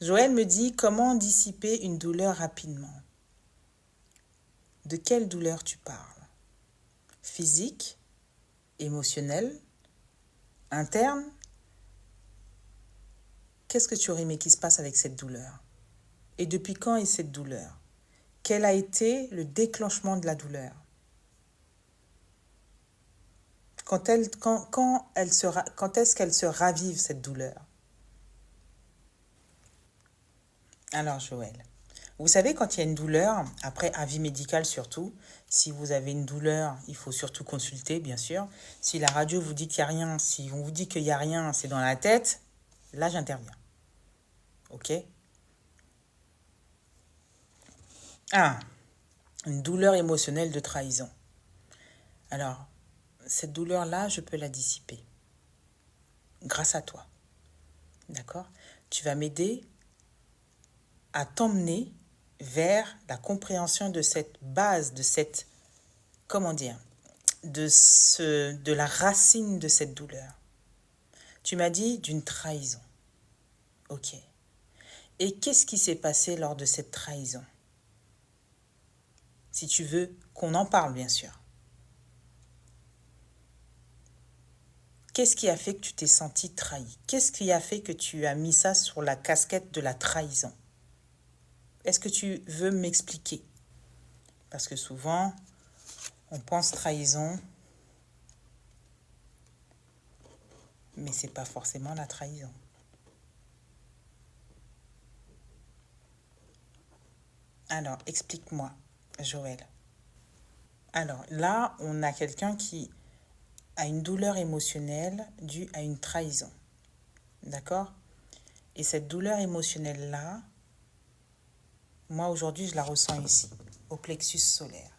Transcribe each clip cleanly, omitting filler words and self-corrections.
Joël me dit comment dissiper une douleur rapidement. De quelle douleur tu parles? Physique, émotionnelle, interne? Qu'est-ce que tu aurais aimé qu'il se passe avec cette douleur? Et depuis quand est cette douleur? Quel a été le déclenchement de la douleur? Quand est-ce qu'elle se ravive, cette douleur? Alors, Joël, vous savez, quand il y a une douleur, après avis médical surtout, si vous avez une douleur, il faut surtout consulter, bien sûr. Si la radio vous dit qu'il n'y a rien, si on vous dit qu'il n'y a rien, c'est dans la tête, là, j'interviens. OK? Ah, une douleur émotionnelle de trahison. Alors, cette douleur-là, je peux la dissiper grâce à toi. D'accord? Tu vas m'aider à t'emmener vers la compréhension de cette base, de cette, comment dire, de la racine de cette douleur. Tu m'as dit d'une trahison. Ok. Et qu'est-ce qui s'est passé lors de cette trahison? Si tu veux qu'on en parle, bien sûr. Qu'est-ce qui a fait que tu t'es senti trahi? Qu'est-ce qui a fait que tu as mis ça sur la casquette de la trahison? Est-ce que tu veux m'expliquer? Parce que souvent, on pense trahison, mais c'est pas forcément la trahison. Alors, explique-moi, Joël. Alors, là, on a quelqu'un qui a une douleur émotionnelle due à une trahison. D'accord? Et cette douleur émotionnelle-là, moi, aujourd'hui, je la ressens ici, au plexus solaire.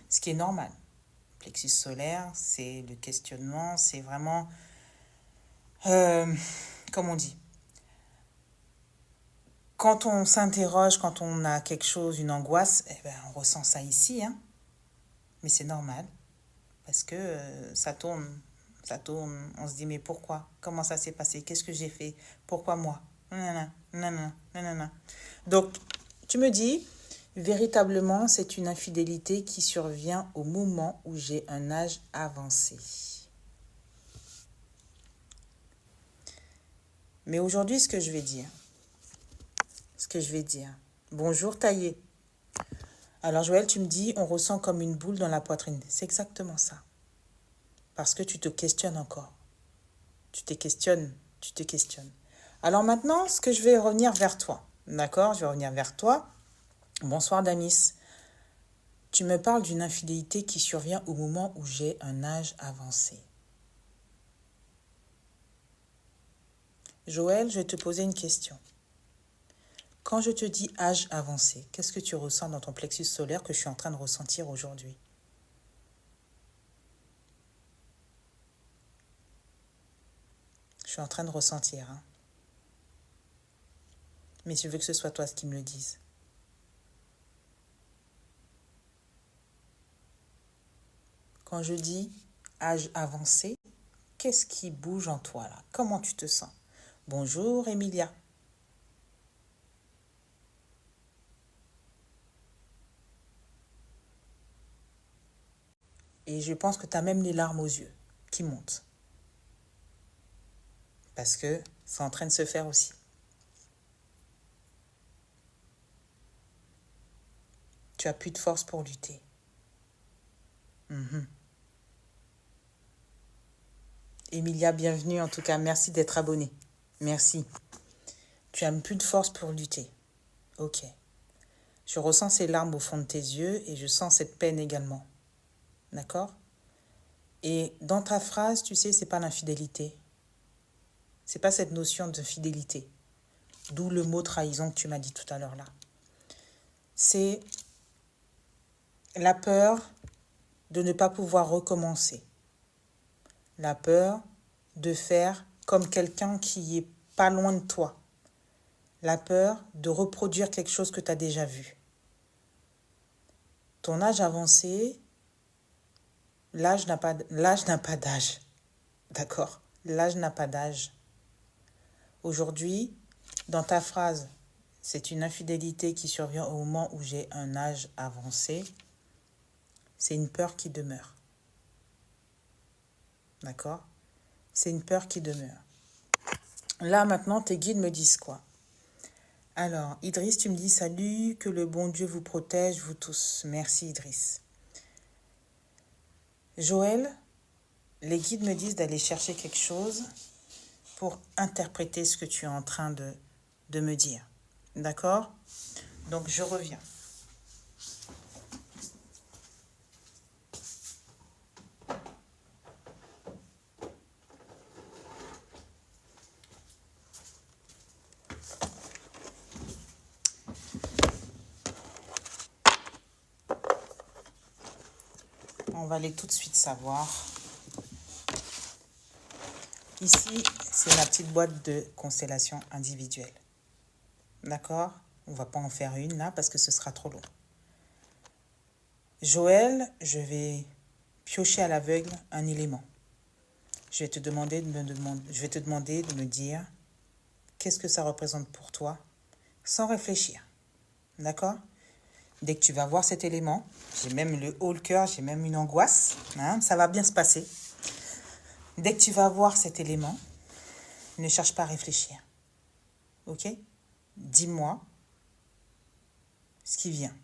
Ce qui est normal. Le plexus solaire, c'est le questionnement, c'est vraiment... comme on dit, quand on s'interroge, quand on a quelque chose, une angoisse, eh ben, on ressent ça ici, hein. Mais c'est normal, parce que ça tourne, on se dit, mais pourquoi? Comment ça s'est passé? Qu'est-ce que j'ai fait? Pourquoi moi? Nanana, nanana, nanana. Donc, tu me dis, véritablement, c'est une infidélité qui survient au moment où j'ai un âge avancé. Mais aujourd'hui, ce que je vais dire, bonjour Taillé. Alors Joël, tu me dis, on ressent comme une boule dans la poitrine. C'est exactement ça. Parce que tu te questionnes encore. Tu te questionnes. Alors maintenant, ce que je vais revenir vers toi. D'accord? Je vais revenir vers toi. Bonsoir Damis. Tu me parles d'une infidélité qui survient au moment où j'ai un âge avancé. Joël, je vais te poser une question. Quand je te dis âge avancé, qu'est-ce que tu ressens dans ton plexus solaire que je suis en train de ressentir aujourd'hui? Je suis en train de ressentir, hein. Mais je veux que ce soit toi qui me le dise. Quand je dis âge avancé, qu'est-ce qui bouge en toi là? Comment tu te sens? Bonjour Emilia. Et je pense que tu as même les larmes aux yeux qui montent. Parce que c'est en train de se faire aussi. Tu as plus de force pour lutter. Emilia, bienvenue en tout cas. Merci d'être abonnée. Merci. Tu as plus de force pour lutter. Ok. Je ressens ces larmes au fond de tes yeux et je sens cette peine également. D'accord? Et dans ta phrase, tu sais, c'est pas l'infidélité. C'est pas cette notion de fidélité. D'où le mot trahison que tu m'as dit tout à l'heure là. C'est la peur de ne pas pouvoir recommencer. La peur de faire comme quelqu'un qui est pas loin de toi. La peur de reproduire quelque chose que tu as déjà vu. Ton âge avancé, l'âge n'a pas d'âge. D'accord? L'âge n'a pas d'âge. Aujourd'hui, dans ta phrase, C'est une infidélité qui survient au moment où j'ai un âge avancé. C'est une peur qui demeure. D'accord? C'est une peur qui demeure. Là, maintenant, tes guides me disent quoi? Alors, Idriss, tu me dis salut, que le bon Dieu vous protège, vous tous. Merci, Idriss. Joël, les guides me disent d'aller chercher quelque chose pour interpréter ce que tu es en train de me dire. D'accord? Donc, je reviens. On va aller tout de suite savoir. Ici, c'est ma petite boîte de constellation individuelle. D'accord? On ne va pas en faire une là parce que ce sera trop long. Joël, je vais piocher à l'aveugle un élément. Je vais te demander de me dire qu'est-ce que ça représente pour toi sans réfléchir. D'accord? Dès que tu vas voir cet élément, j'ai même le haut le cœur, j'ai même une angoisse. Hein, ça va bien se passer. Dès que tu vas voir cet élément, ne cherche pas à réfléchir. Ok? Dis-moi ce qui vient.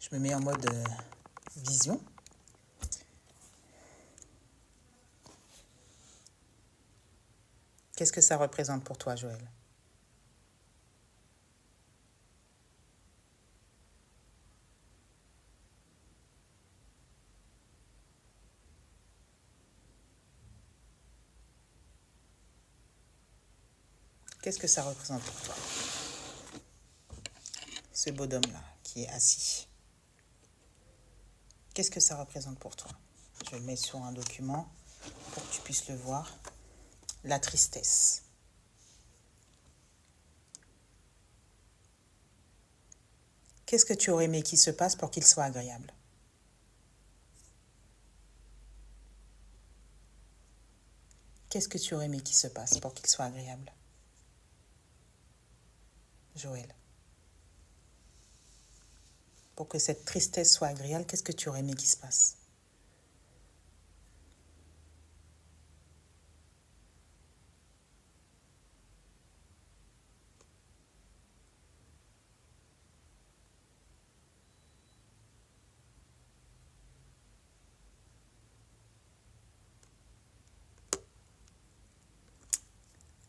Je me mets en mode vision. Qu'est-ce que ça représente pour toi, Joël? Qu'est-ce que ça représente pour toi? Ce bonhomme-là qui est assis. Qu'est-ce que ça représente pour toi? Je vais le mettre sur un document pour que tu puisses le voir. La tristesse. Qu'est-ce que tu aurais aimé qu'il se passe pour qu'il soit agréable? Qu'est-ce que tu aurais aimé qu'il se passe pour qu'il soit agréable? Joël. Pour que cette tristesse soit agréable, qu'est-ce que tu aurais aimé qu'il se passe?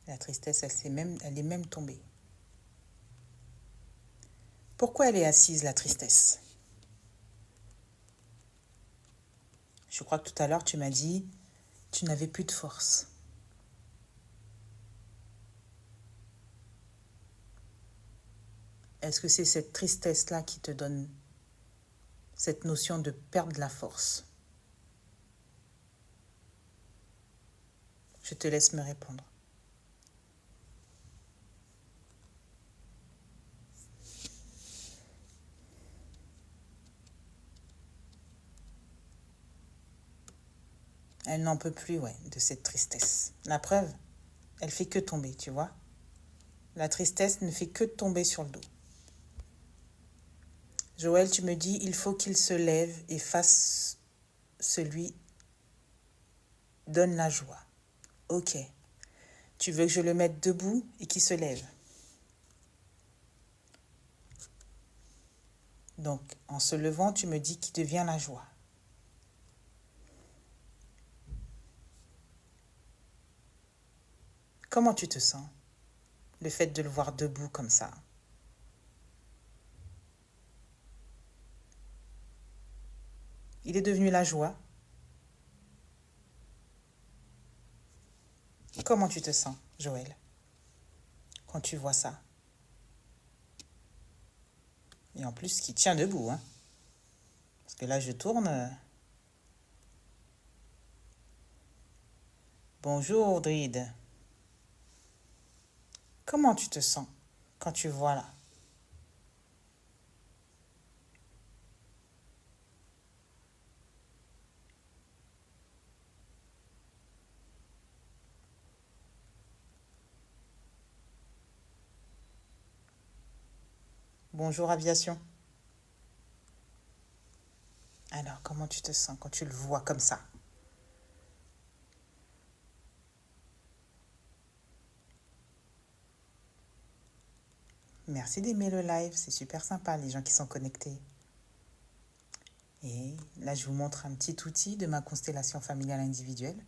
La tristesse, elle est même tombée. Pourquoi elle est assise, la tristesse? Je crois que tout à l'heure, tu m'as dit, tu n'avais plus de force. Est-ce que c'est cette tristesse-là qui te donne cette notion de perdre la force? Je te laisse me répondre. Elle n'en peut plus, ouais, de cette tristesse. La preuve, elle fait que tomber, tu vois. La tristesse ne fait que tomber sur le dos. Joël, tu me dis, il faut qu'il se lève et fasse celui, donne la joie. Ok. Tu veux que je le mette debout et qu'il se lève. Donc, en se levant, tu me dis qu'il devient la joie. Comment tu te sens, le fait de le voir debout comme ça? Il est devenu la joie. Comment tu te sens, Joël, quand tu vois ça? Et en plus, qui tient debout, hein? Parce que là, je tourne. Bonjour, Druide. Comment tu te sens quand tu vois là? Bonjour Aviation. Alors, comment tu te sens quand tu le vois comme ça? Merci d'aimer le live, c'est super sympa les gens qui sont connectés. Et là, je vous montre un petit outil de ma constellation familiale individuelle.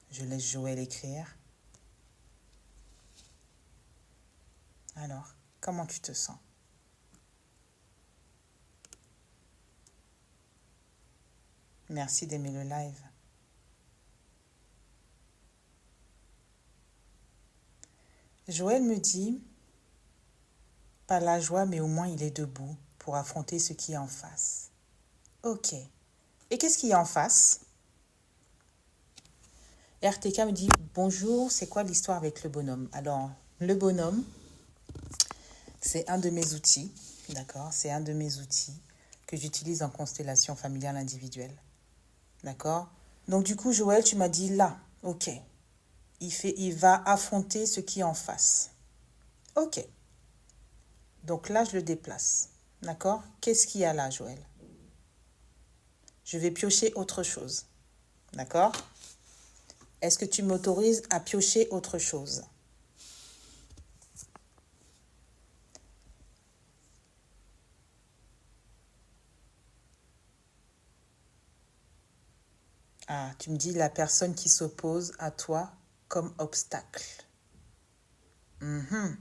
Je laisse Joël écrire. Alors, comment tu te sens? Merci d'aimer le live. Joël me dit, pas la joie, mais au moins il est debout pour affronter ce qui est en face. Ok. Et qu'est-ce qu'il y a en face? RTK me dit, bonjour, c'est quoi l'histoire avec le bonhomme? Alors, le bonhomme, c'est un de mes outils, d'accord? C'est un de mes outils que j'utilise en constellation familiale individuelle, d'accord? Donc du coup, Joël, tu m'as dit là, ok, il va affronter ce qui est en face. Ok, donc là, je le déplace, d'accord? Qu'est-ce qu'il y a là, Joël? Je vais piocher autre chose, d'accord? Est-ce que tu m'autorises à piocher autre chose? Ah, tu me dis la personne qui s'oppose à toi comme obstacle. Mhm.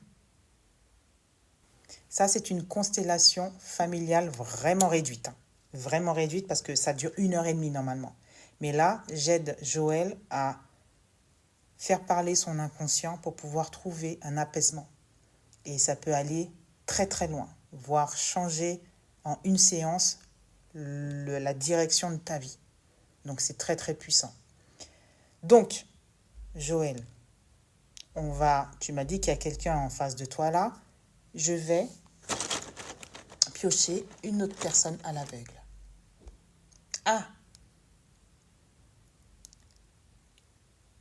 Ça, c'est une constellation familiale vraiment réduite, hein. Vraiment réduite parce que ça dure 1 heure et demie normalement. Mais là, j'aide Joël à faire parler son inconscient pour pouvoir trouver un apaisement. Et ça peut aller très très loin, voire changer en une séance la direction de ta vie. Donc c'est très très puissant. Donc, Joël, tu m'as dit qu'il y a quelqu'un en face de toi là. Je vais piocher une autre personne à l'aveugle. Ah,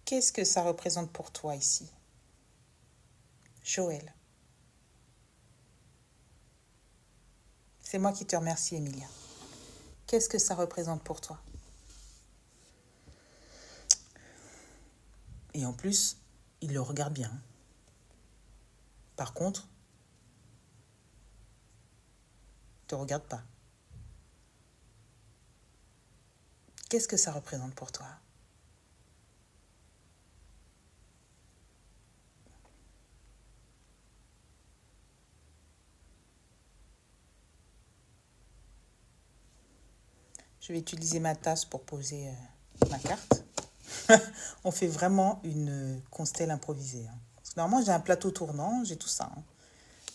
qu'est-ce que ça représente pour toi ici, Joël? C'est moi qui te remercie, Emilia. Qu'est-ce que ça représente pour toi? Et en plus, il le regarde bien. Par contre, il ne te regarde pas. Qu'est-ce que ça représente pour toi? Je vais utiliser ma tasse pour poser ma carte. On fait vraiment une constelle improvisée, hein. Parce que normalement, j'ai un plateau tournant, j'ai tout ça, hein.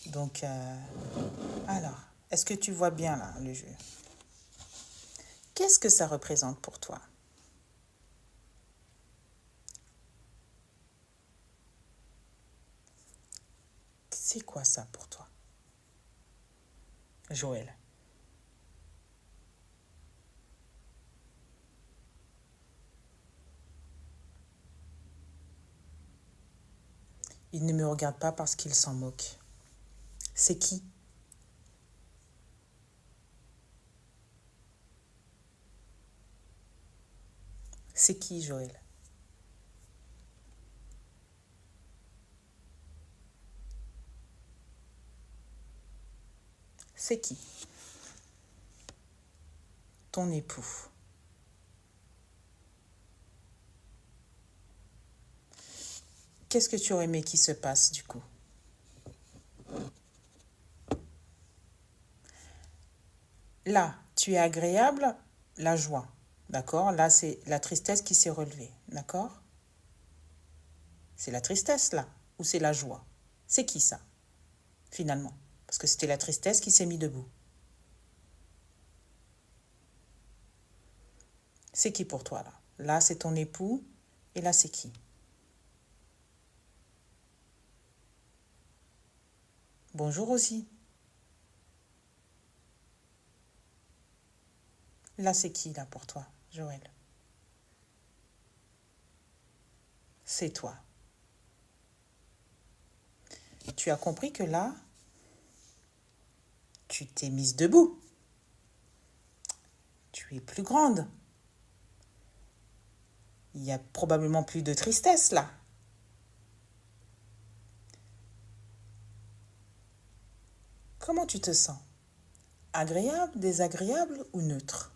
Donc, alors, est-ce que tu vois bien là le jeu? Qu'est-ce que ça représente pour toi? C'est quoi ça pour toi, Joël? Il ne me regarde pas parce qu'il s'en moque. C'est qui? C'est qui, Joël? C'est qui? Ton époux. Qu'est-ce que tu aurais aimé qu'il se passe du coup? Là, tu es agréable, la joie. D'accord? Là, c'est la tristesse qui s'est relevée. D'accord? C'est la tristesse là, ou c'est la joie? C'est qui ça, finalement? Parce que c'était la tristesse qui s'est mise debout. C'est qui pour toi là? Là, c'est ton époux, et là, c'est qui? Bonjour aussi. Là, c'est qui là pour toi, Joël? C'est toi. Tu as compris que là, tu t'es mise debout. Tu es plus grande. Il y a probablement plus de tristesse là. Comment tu te sens? Agréable, désagréable ou neutre?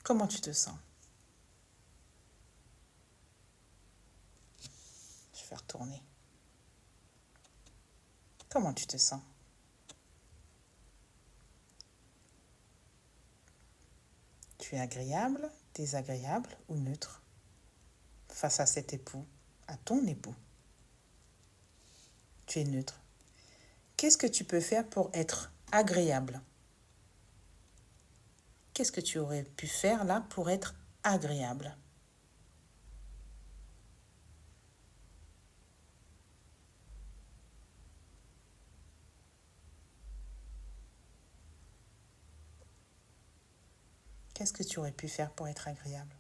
Comment tu te sens? Je vais retourner. Comment tu te sens? Tu es agréable, désagréable ou neutre face à cet époux, à ton époux? Tu es neutre. Qu'est-ce que tu peux faire pour être agréable? Qu'est-ce que tu aurais pu faire là pour être agréable? Qu'est-ce que tu aurais pu faire pour être agréable?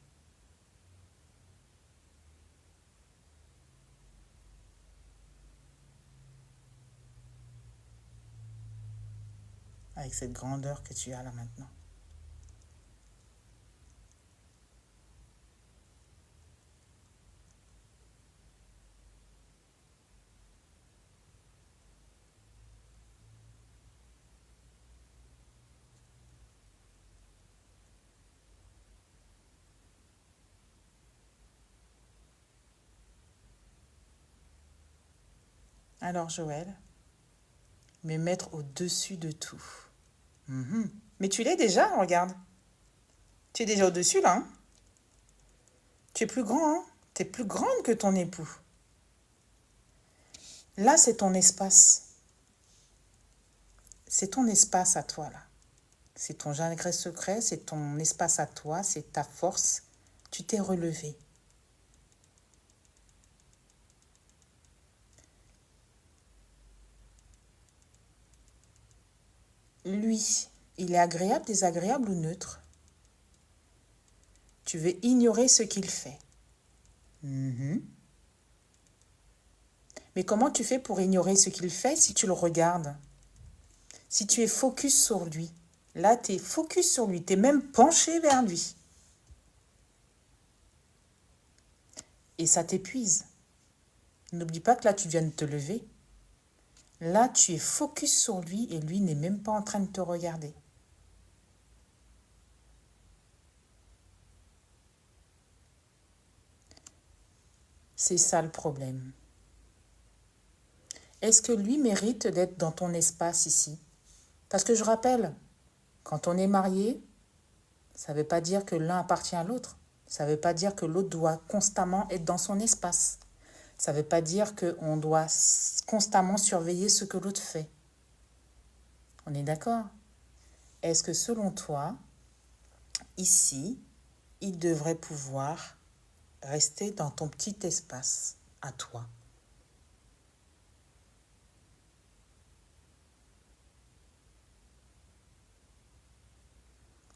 Avec cette grandeur que tu as là maintenant. Alors Joël, me mettre au-dessus de tout. Mais tu l'es déjà, regarde. Tu es déjà au-dessus là. Hein? Tu es plus grand, hein? Tu es plus grande que ton époux. Là, c'est ton espace. C'est ton espace à toi là. C'est ton jardin secret, c'est ton espace à toi, c'est ta force. Tu t'es relevé. Lui, il est agréable, désagréable ou neutre? Tu veux ignorer ce qu'il fait. Mais comment tu fais pour ignorer ce qu'il fait si tu le regardes? Si tu es focus sur lui. Là, tu es focus sur lui. Tu es même penché vers lui. Et ça t'épuise. N'oublie pas que là, tu viens de te lever. Là, tu es focus sur lui et lui n'est même pas en train de te regarder. C'est ça le problème. Est-ce que lui mérite d'être dans ton espace ici? Parce que je rappelle, quand on est marié, ça ne veut pas dire que l'un appartient à l'autre. Ça ne veut pas dire que l'autre doit constamment être dans son espace. Ça ne veut pas dire qu'on doit constamment surveiller ce que l'autre fait. On est d'accord? Est-ce que selon toi, ici, il devrait pouvoir rester dans ton petit espace à toi?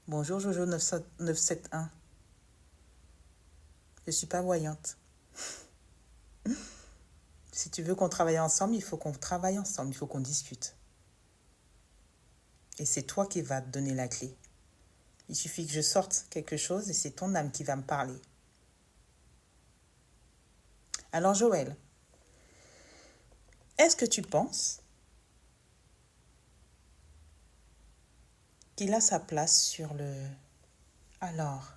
Bonjour Jojo 971. Je ne suis pas voyante. Si tu veux qu'on travaille ensemble, il faut qu'on travaille ensemble, il faut qu'on discute. Et c'est toi qui vas te donner la clé. Il suffit que je sorte quelque chose et c'est ton âme qui va me parler. Alors Joël, est-ce que tu penses qu'il a sa place sur le... Alors,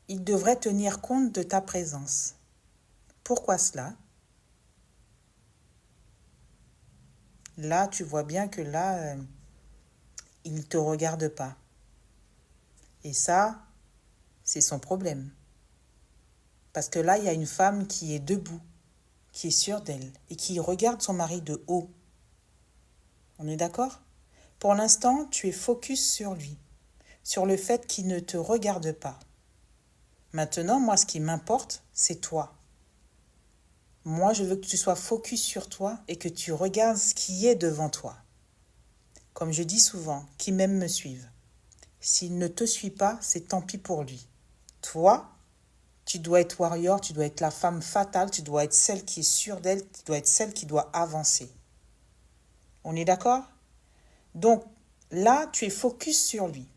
il devrait tenir compte de ta présence. Pourquoi cela? Là, tu vois bien que là, il ne te regarde pas. Et ça, c'est son problème. Parce que là, il y a une femme qui est debout, qui est sûre d'elle et qui regarde son mari de haut. On est d'accord? Pour l'instant, tu es focus sur lui, sur le fait qu'il ne te regarde pas. Maintenant, moi, ce qui m'importe, c'est toi. Moi, je veux que tu sois focus sur toi et que tu regardes ce qui est devant toi. Comme je dis souvent, qui m'aime me suive. S'il ne te suit pas, c'est tant pis pour lui. Toi, tu dois être warrior, tu dois être la femme fatale, tu dois être celle qui est sûre d'elle, tu dois être celle qui doit avancer. On est d'accord? Donc, là, tu es focus sur lui.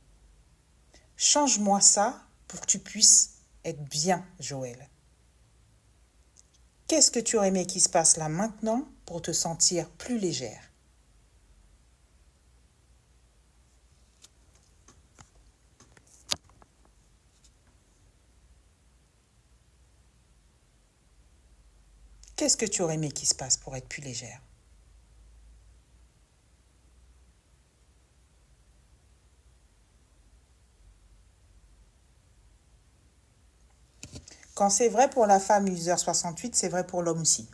Change-moi ça pour que tu puisses être bien, Joël. Qu'est-ce que tu aurais aimé qu'il se passe là maintenant pour te sentir plus légère? Qu'est-ce que tu aurais aimé qu'il se passe pour être plus légère? Quand c'est vrai pour la femme user 68, c'est vrai pour l'homme aussi.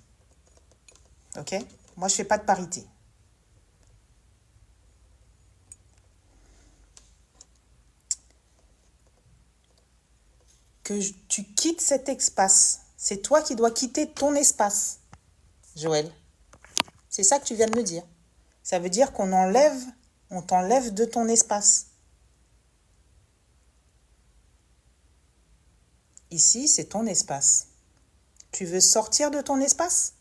Ok? Moi, je fais pas de parité. Que tu quittes cet espace. C'est toi qui dois quitter ton espace, Joël. C'est ça que tu viens de me dire. Ça veut dire on t'enlève de ton espace. Ici, c'est ton espace. Tu veux sortir de ton espace?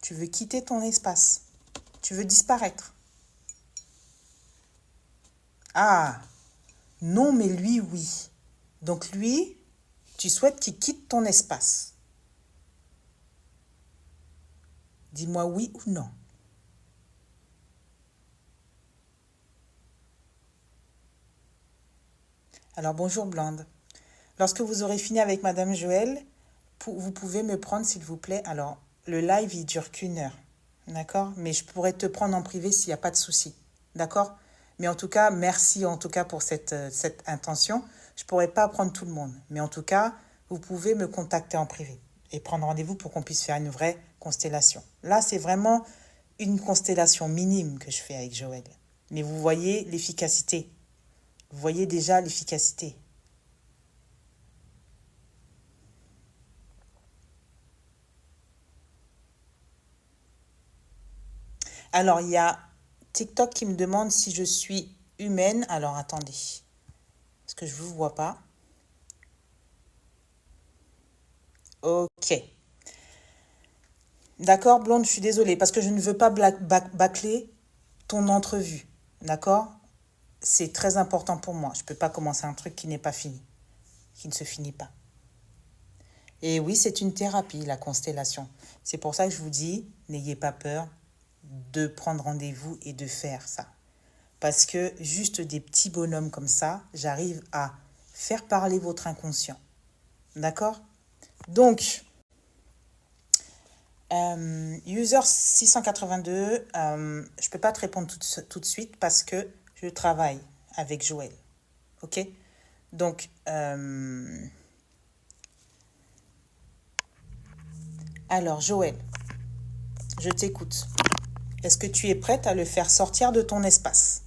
Tu veux quitter ton espace. Tu veux disparaître. Ah, non, mais lui, oui. Donc lui, tu souhaites qu'il quitte ton espace. Dis-moi oui ou non. Alors bonjour Blonde. Lorsque vous aurez fini avec Madame Joël, vous pouvez me prendre s'il vous plaît. Alors le live il dure qu'1 heure, d'accord? Mais je pourrais te prendre en privé s'il n'y a pas de souci, d'accord? Mais en tout cas, merci en tout cas pour cette intention. Je ne pourrais pas prendre tout le monde, mais en tout cas, vous pouvez me contacter en privé et prendre rendez-vous pour qu'on puisse faire une vraie constellation. Là, c'est vraiment une constellation minime que je fais avec Joël. Mais vous voyez l'efficacité. Vous voyez déjà l'efficacité. Alors, il y a TikTok qui me demande si je suis humaine. Alors, attendez. Parce que je ne vous vois pas. Ok. D'accord, Blonde, je suis désolée. Parce que je ne veux pas bâcler ton entrevue. D'accord? C'est très important pour moi. Je ne peux pas commencer un truc qui n'est pas fini. Qui ne se finit pas. Et oui, c'est une thérapie, la constellation. C'est pour ça que je vous dis, n'ayez pas peur de prendre rendez-vous et de faire ça. Parce que juste des petits bonhommes comme ça, j'arrive à faire parler votre inconscient. D'accord? Donc, user 682, je ne peux pas te répondre tout de suite parce que je travaille avec Joël. Ok? Donc, alors Joël, je t'écoute. Est-ce que tu es prête à le faire sortir de ton espace?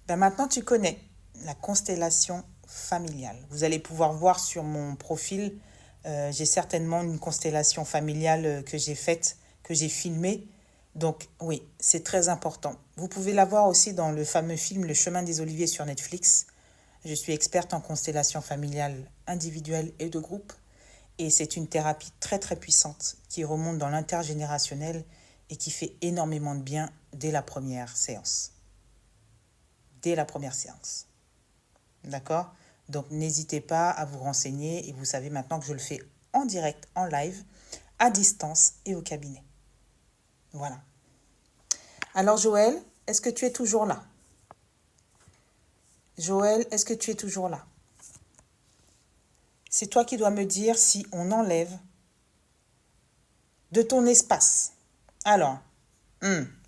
Ben maintenant, tu connais la constellation familiale. Vous allez pouvoir voir sur mon profil, j'ai certainement une constellation familiale que j'ai faite, que j'ai filmée. Donc oui, c'est très important. Vous pouvez la voir aussi dans le fameux film Le chemin des oliviers sur Netflix. Je suis experte en constellation familiale individuelle et de groupe. Et c'est une thérapie très très puissante qui remonte dans l'intergénérationnel et qui fait énormément de bien dès la première séance. Dès la première séance. D'accord? Donc n'hésitez pas à vous renseigner et vous savez maintenant que je le fais en direct, en live, à distance et au cabinet. Voilà. Alors Joël, est-ce que tu es toujours là? Joël, est-ce que tu es toujours là? C'est toi qui dois me dire si on enlève de ton espace. Alors,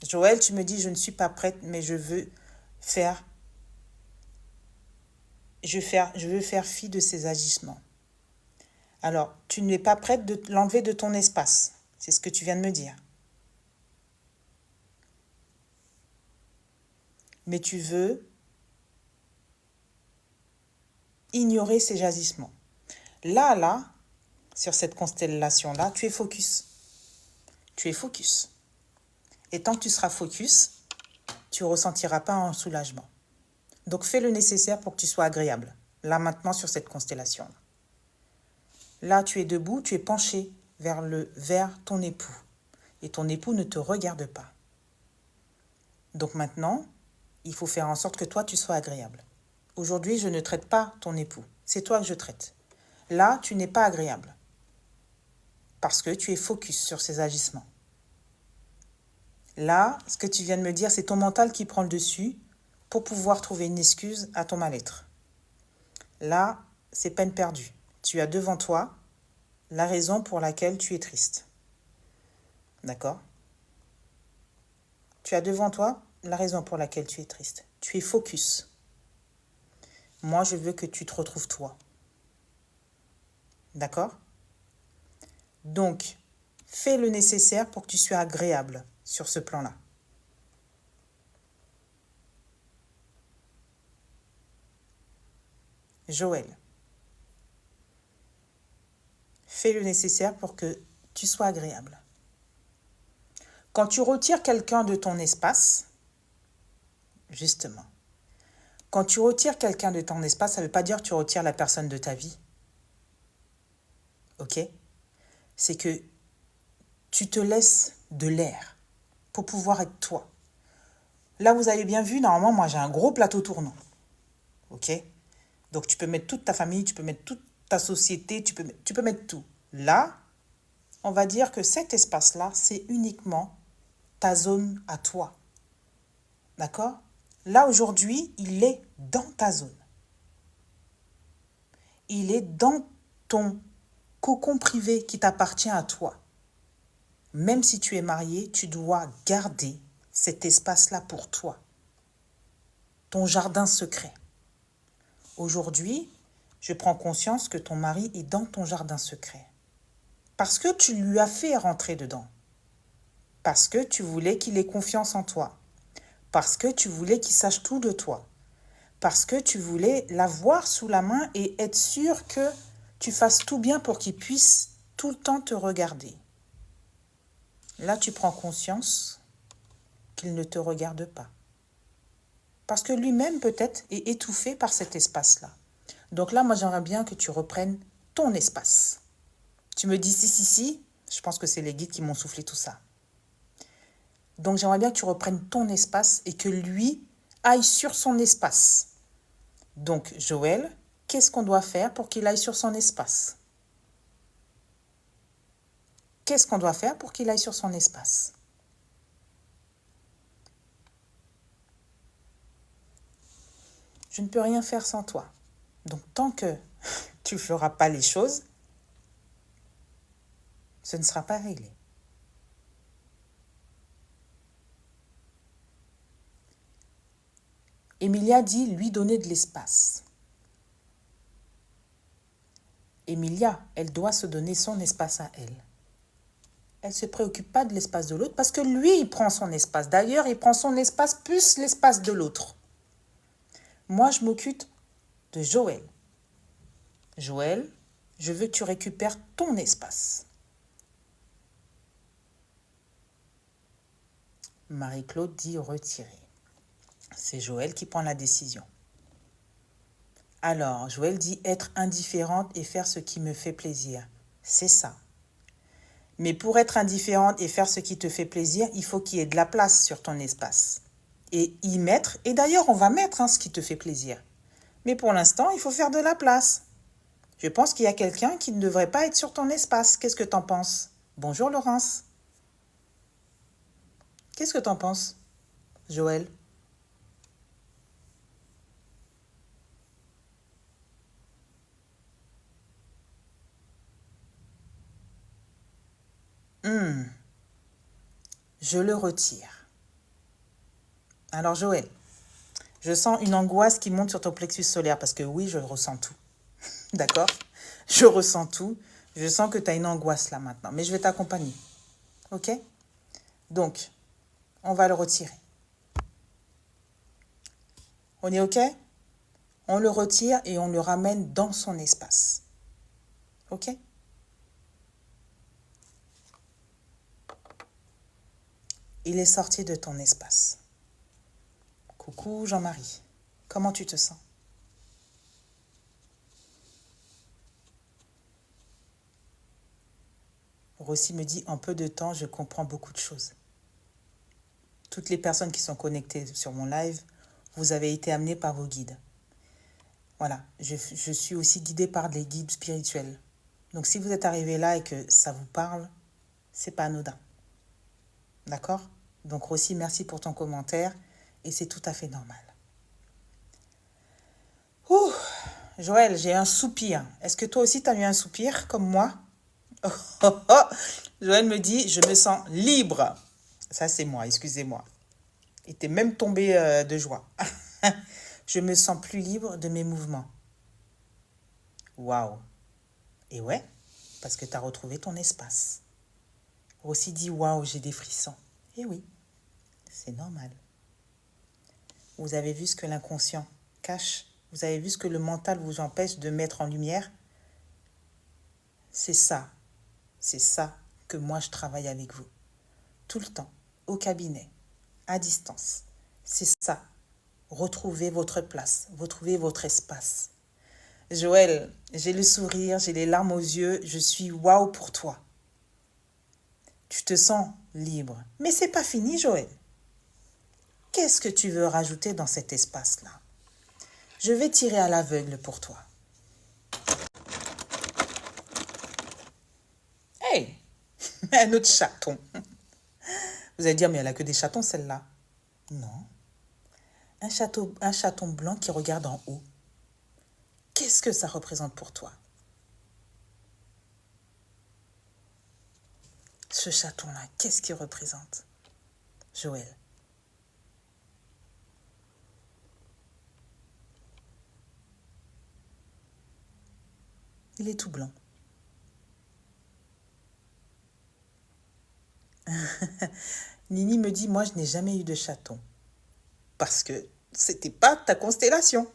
Joël, tu me dis je ne suis pas prête, mais je veux faire fi de ces agissements. Alors, tu n'es pas prête de l'enlever de ton espace. C'est ce que tu viens de me dire. Mais tu veux ignorer ces jagissements. Là, sur cette constellation-là, tu es focus. Tu es focus. Et tant que tu seras focus, tu ne ressentiras pas un soulagement. Donc, fais le nécessaire pour que tu sois agréable. Là, maintenant, sur cette constellation. Là, tu es debout, tu es penché vers ton époux. Et ton époux ne te regarde pas. Donc maintenant, il faut faire en sorte que toi, tu sois agréable. Aujourd'hui, je ne traite pas ton époux. C'est toi que je traite. Là, tu n'es pas agréable. Parce que tu es focus sur ces agissements. Là, ce que tu viens de me dire, c'est ton mental qui prend le dessus pour pouvoir trouver une excuse à ton mal-être. Là, c'est peine perdue. Tu as devant toi la raison pour laquelle tu es triste. D'accord? Tu as devant toi la raison pour laquelle tu es triste. Tu es focus. Moi, je veux que tu te retrouves toi. D'accord? Donc, fais le nécessaire pour que tu sois agréable sur ce plan-là. Joël, fais le nécessaire pour que tu sois agréable. Quand tu retires quelqu'un de ton espace, justement, quand tu retires quelqu'un de ton espace, ça ne veut pas dire que tu retires la personne de ta vie. Ok? C'est que tu te laisses de l'air pour pouvoir être toi. Là, vous avez bien vu, normalement, moi, j'ai un gros plateau tournant. Ok? Donc, tu peux mettre toute ta famille, tu peux mettre toute ta société, tu peux mettre tout. Là, on va dire que cet espace-là, c'est uniquement ta zone à toi. D'accord? Là, aujourd'hui, il est dans ta zone. Il est dans ton cocon privé qui t'appartient à toi. Même si tu es marié, tu dois garder cet espace-là pour toi. Ton jardin secret. Aujourd'hui, je prends conscience que ton mari est dans ton jardin secret. Parce que tu lui as fait rentrer dedans. Parce que tu voulais qu'il ait confiance en toi. Parce que tu voulais qu'il sache tout de toi. Parce que tu voulais l'avoir sous la main et être sûr que tu fasses tout bien pour qu'il puisse tout le temps te regarder. Là, tu prends conscience qu'il ne te regarde pas. Parce que lui-même, peut-être, est étouffé par cet espace-là. Donc là, moi, j'aimerais bien que tu reprennes ton espace. Tu me dis si. Je pense que c'est les guides qui m'ont soufflé tout ça. Donc, j'aimerais bien que tu reprennes ton espace et que lui aille sur son espace. Donc, Joël, qu'est-ce qu'on doit faire pour qu'il aille sur son espace? Qu'est-ce qu'on doit faire pour qu'il aille sur son espace? Je ne peux rien faire sans toi. Donc, tant que tu ne feras pas les choses, ce ne sera pas réglé. Emilia dit lui donner de l'espace. Emilia, elle doit se donner son espace à elle. Elle ne se préoccupe pas de l'espace de l'autre parce que lui, il prend son espace. D'ailleurs, il prend son espace plus l'espace de l'autre. Moi, je m'occupe de Joël. Joël, je veux que tu récupères ton espace. Marie-Claude dit retirer. C'est Joël qui prend la décision. Alors, Joël dit être indifférente et faire ce qui me fait plaisir. C'est ça. Mais pour être indifférente et faire ce qui te fait plaisir, il faut qu'il y ait de la place sur ton espace. Et y mettre, et d'ailleurs, on va mettre ce qui te fait plaisir. Mais pour l'instant, il faut faire de la place. Je pense qu'il y a quelqu'un qui ne devrait pas être sur ton espace. Qu'est-ce que t'en penses? Bonjour Laurence. Qu'est-ce que t'en penses, Joël? Je le retire. Alors Joël, je sens une angoisse qui monte sur ton plexus solaire parce que oui, je ressens tout. D'accord? Je ressens tout. Je sens que tu as une angoisse là maintenant, mais je vais t'accompagner. Ok? Donc, on va le retirer. On est ok? On le retire et on le ramène dans son espace. Ok? Il est sorti de ton espace. Coucou Jean-Marie, comment tu te sens? Rossi me dit, en peu de temps, je comprends beaucoup de choses. Toutes les personnes qui sont connectées sur mon live, vous avez été amenées par vos guides. Voilà, je suis aussi guidée par des guides spirituels. Donc si vous êtes arrivé là et que ça vous parle, c'est pas anodin. D'accord? Donc Rossi, merci pour ton commentaire et c'est tout à fait normal. Ouh, Joël, j'ai un soupir. Est-ce que toi aussi tu as eu un soupir comme moi? Oh, oh, oh. Joël me dit, je me sens libre. Ça c'est moi, excusez-moi. Il était même tombé de joie. Je me sens plus libre de mes mouvements. Waouh. Et ouais, parce que tu as retrouvé ton espace. Aussi dit, waouh, j'ai des frissons. Eh oui, c'est normal. Vous avez vu ce que l'inconscient cache? Vous avez vu ce que le mental vous empêche de mettre en lumière? C'est ça que moi je travaille avec vous. Tout le temps, au cabinet, à distance. C'est ça. Retrouvez votre place, retrouvez votre espace. Joël, j'ai le sourire, j'ai les larmes aux yeux, je suis waouh pour toi. Tu te sens libre. Mais c'est pas fini, Joël. Qu'est-ce que tu veux rajouter dans cet espace-là? Je vais tirer à l'aveugle pour toi. Hey, un autre chaton. Vous allez dire, mais elle a que des chatons, celle-là. Non. Un chaton blanc qui regarde en haut. Qu'est-ce que ça représente pour toi? Ce chaton-là, qu'est-ce qu'il représente? Joël. Il est tout blanc. Nini me dit, moi je n'ai jamais eu de chaton. Parce que c'était pas ta constellation.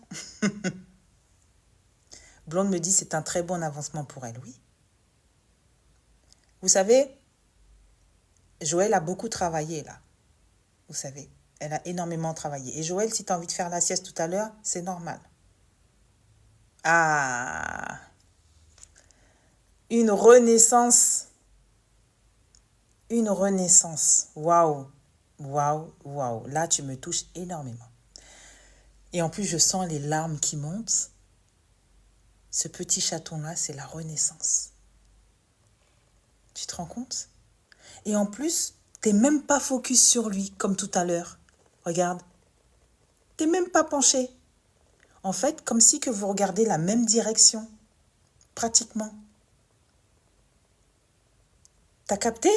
Blonde me dit, c'est un très bon avancement pour elle, oui. Vous savez, Joël a beaucoup travaillé là. Vous savez, elle a énormément travaillé. Et Joël, si tu as envie de faire la sieste tout à l'heure, c'est normal. Ah, une renaissance. Une renaissance. Waouh, waouh, waouh. Là, tu me touches énormément. Et en plus, je sens les larmes qui montent. Ce petit chaton-là, c'est la renaissance. Tu te rends compte? Et en plus, t'es même pas focus sur lui, comme tout à l'heure. Regarde. T'es même pas penché. En fait, comme si que vous regardez la même direction. Pratiquement. T'as capté?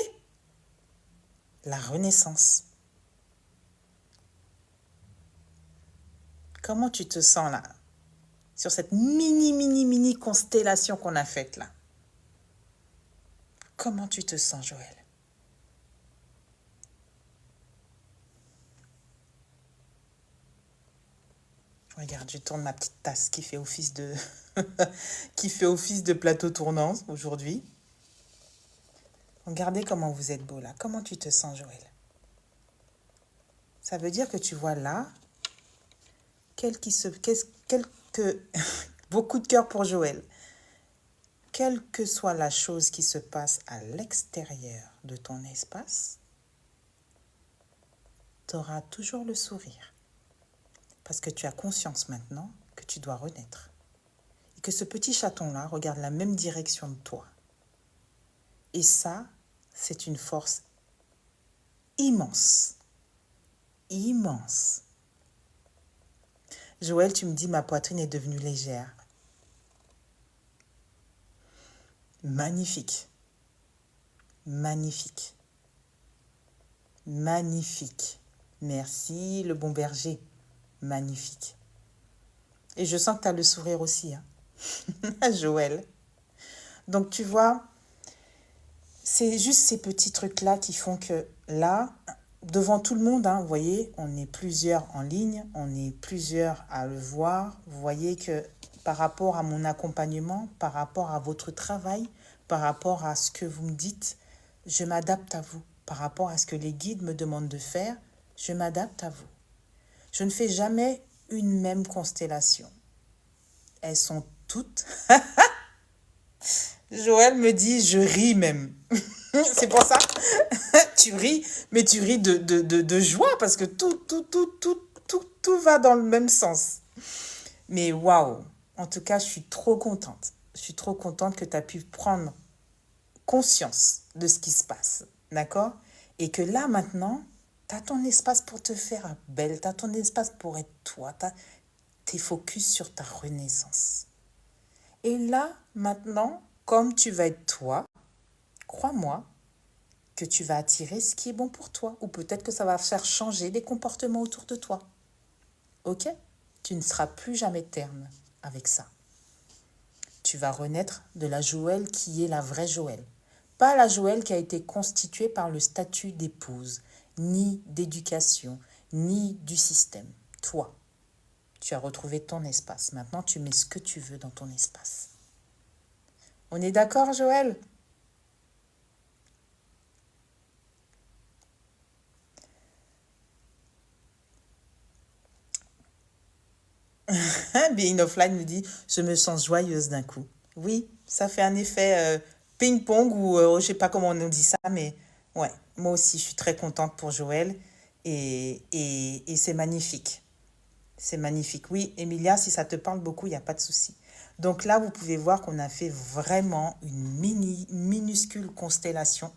La renaissance. Comment tu te sens là? Sur cette mini constellation qu'on a faite là. Comment tu te sens, Joël? Regarde, je tourne ma petite tasse qui fait office de qui fait office de plateau tournant aujourd'hui. Regardez comment vous êtes beau là. Comment tu te sens, Joël? Ça veut dire que tu vois là beaucoup de cœur pour Joël. Quelle que soit la chose qui se passe à l'extérieur de ton espace, tu auras toujours le sourire. Parce que tu as conscience maintenant que tu dois renaître. Et que ce petit chaton-là regarde la même direction de toi. Et ça, c'est une force immense. Immense. Joël, tu me dis, ma poitrine est devenue légère. Magnifique. Magnifique. Magnifique. Merci, le bon berger. Magnifique. Et je sens que tu as le sourire aussi, hein? Joël. Donc, tu vois, c'est juste ces petits trucs-là qui font que là, devant tout le monde, hein, vous voyez, on est plusieurs en ligne, on est plusieurs à le voir. Vous voyez que par rapport à mon accompagnement, par rapport à votre travail, par rapport à ce que vous me dites, je m'adapte à vous. Par rapport à ce que les guides me demandent de faire, je m'adapte à vous. Je ne fais jamais une même constellation. Elles sont toutes... Joël me dit, je ris même. C'est pour ça, tu ris, mais tu ris de joie parce que tout va dans le même sens. Mais waouh, en tout cas, je suis trop contente. Je suis trop contente que tu as pu prendre conscience de ce qui se passe, d'accord? Et que là, maintenant, tu as ton espace pour te faire belle, tu as ton espace pour être toi, tu es focus sur ta renaissance. Et là, maintenant, comme tu vas être toi, crois-moi que tu vas attirer ce qui est bon pour toi. Ou peut-être que ça va faire changer des comportements autour de toi. Ok? Tu ne seras plus jamais terne avec ça. Tu vas renaître de la Joëlle qui est la vraie Joëlle. Pas la Joëlle qui a été constituée par le statut d'épouse, ni d'éducation, ni du système. Toi, tu as retrouvé ton espace. Maintenant, tu mets ce que tu veux dans ton espace. On est d'accord, Joël? Being Offline me dit, je me sens joyeuse d'un coup. Oui, ça fait un effet ping-pong ou je sais pas comment on dit ça, mais ouais, moi aussi, je suis très contente pour Joël et c'est magnifique. C'est magnifique. Oui, Emilia, si ça te parle beaucoup, il n'y a pas de souci. Donc là, vous pouvez voir qu'on a fait vraiment une minuscule constellation.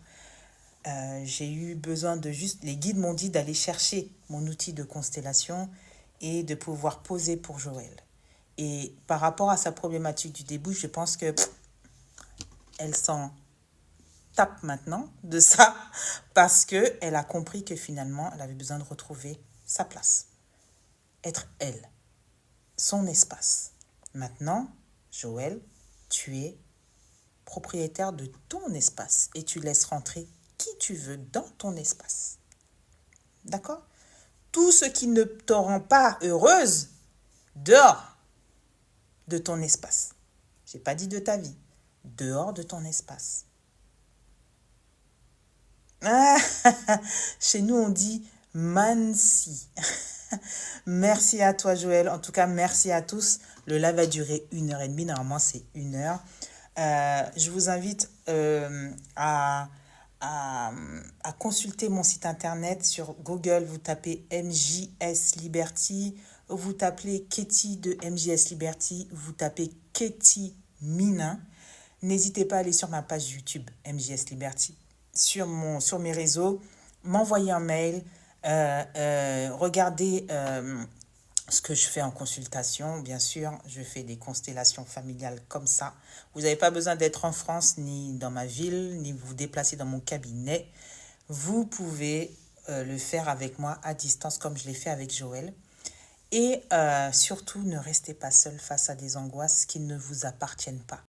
J'ai eu besoin de juste... Les guides m'ont dit d'aller chercher mon outil de constellation et de pouvoir poser pour Joël. Et par rapport à sa problématique du début, je pense que elle s'en tape maintenant de ça parce qu'elle a compris que finalement, elle avait besoin de retrouver sa place. Être elle, son espace. Maintenant, Joël, tu es propriétaire de ton espace et tu laisses rentrer qui tu veux dans ton espace. D'accord? Tout ce qui ne te rend pas heureuse, dehors de ton espace. J'ai pas dit de ta vie, dehors de ton espace. Ah, chez nous, on dit Mansi. Merci à toi, Joël. En tout cas, merci à tous. Le live va durer 1h30. Normalement, c'est 1 heure. Je vous invite à consulter mon site internet sur Google. Vous tapez MJS Liberty. Vous tapez Katie de MJS Liberty. Vous tapez Katie Minin. N'hésitez pas à aller sur ma page YouTube MJS Liberty. Sur mes réseaux, m'envoyer un mail, regardez ce que je fais en consultation. Bien sûr, je fais des constellations familiales comme ça. Vous n'avez pas besoin d'être en France, ni dans ma ville, ni vous déplacer dans mon cabinet. Vous pouvez le faire avec moi à distance, comme je l'ai fait avec Joël. Et surtout, ne restez pas seul face à des angoisses qui ne vous appartiennent pas.